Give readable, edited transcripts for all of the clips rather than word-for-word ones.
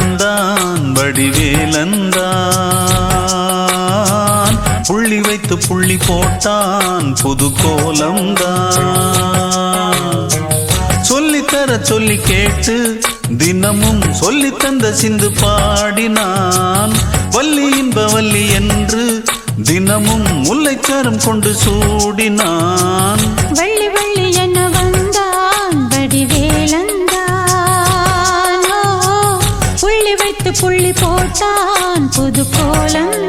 வந்தான் வடிவேலந்தான். புள்ளி வைத்து புள்ளி போட்டான் புது கோலம்தான். சொல்லித்தர சொல்லி கேட்டு தினமும் சொல்லி தந்த சிந்து பாடினான். வள்ளி இன்ப வள்ளி என்று தினமும் முல்லைச்சாரம் கொண்டு சூடினான். வள்ளி வள்ளி என்ன வந்தான் வடிவேலந்தான். புள்ளி வைத்து புள்ளி போட்டான் புது கோலந்தான்.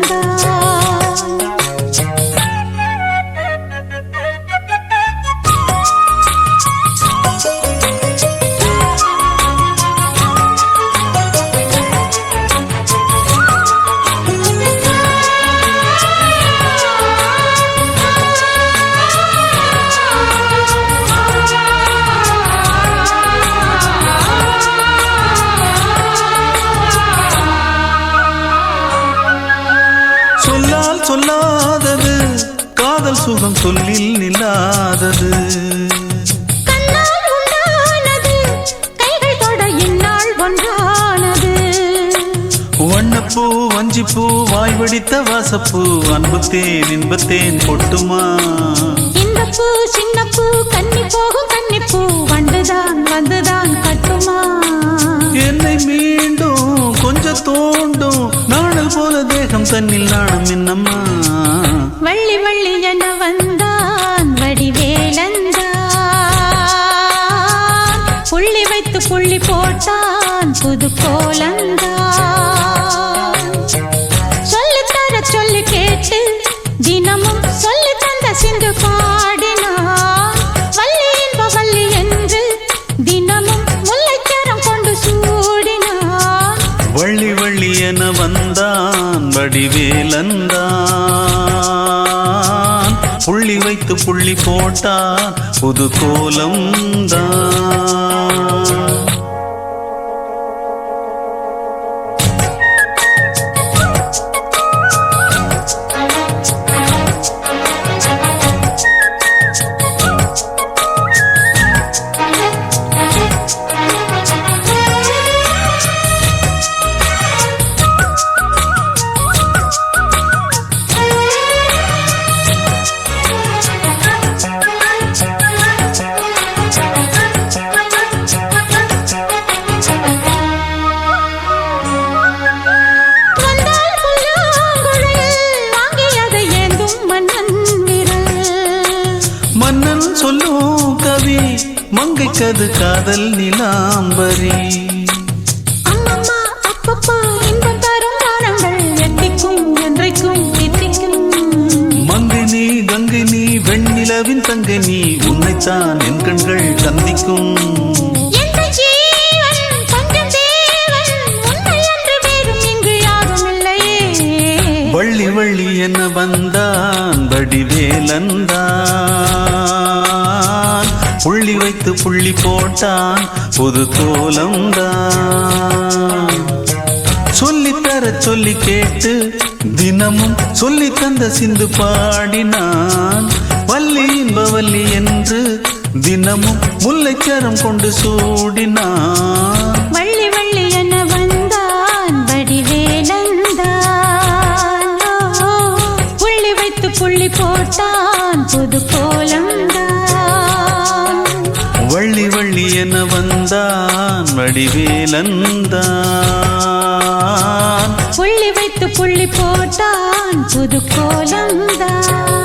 சொல்லாதது காதல் சுகம் சொல்லில் நில்லாதது. கண்ணால் உண்டானது கைகள் தொட இந்நாள் ஒன்றானது. வண்ணப்பூ வஞ்சிப்பூ வாய் வெடித்த வாசப்பூ அன்புத்தேன் இன்பத்தேன் பொட்டுமா. இந்த பூ சின்ன பூ கன்னி போகும் கன்னிப்பூ வண்டுதான் வந்துதான் கட்டுமா. என்னை மீண்டும் கொஞ்சம் தோண்டும் நாடல் போல தேகம் தன்னில் நாணம் என்னம்மா. வள்ளி வள்ளி என வந்தான் வடிவேலந்தான். புள்ளி வைத்து புள்ளி போட்டான் புது கோலந்தான். சொல்லித்தர சொல்லி கேட்டு தினமும் சொல்லி தந்த சிந்து பாடினான். வள்ளி இன்ப வள்ளி என்று தினமும் முல்லைச்சாரம் கொண்டு சூடினான். வள்ளி வள்ளி என வந்தான் வடிவேலந்தான். புள்ளி வைத்து புள்ளி போட்டான் புது கோலம்தான். மன்னன் சொல்லும் கவி மங்கைக்கது காதல் நிலாம்பரி. அம்மம்மா அப்பப்பா இன்பம் தரும் தாரங்கள் எத்திக்கும் என்றைக்கும் தித்திக்கும். மங்கினி கங்கினி வெண்ணிலவின் தங்கினி உன்னைத்தான் என் கண்கள் சந்திக்கும். வள்ளி வள்ளி என்ன வந்தான் வடிவேலந்தான். புள்ளி வைத்து புள்ளி போட்டான் புது கோலம்தான். சொல்லித்தர சொல்லி கேட்டு தினமும் சொல்லி தந்த சிந்து பாடினான். வள்ளி இன்ப வள்ளி என்று தினமும் முல்லைச்சாரம் கொண்டு சூடினான். வள்ளி வள்ளி என்ன வந்தான் வடிவேலந்தான். புள்ளி வைத்து புள்ளி போட்டான் புது கோலம்தான். வள்ளி வள்ளி என வந்தான் வடிவேலந்தான். புள்ளி வைத்து புள்ளி போட்டான் புது கோலம்தான்.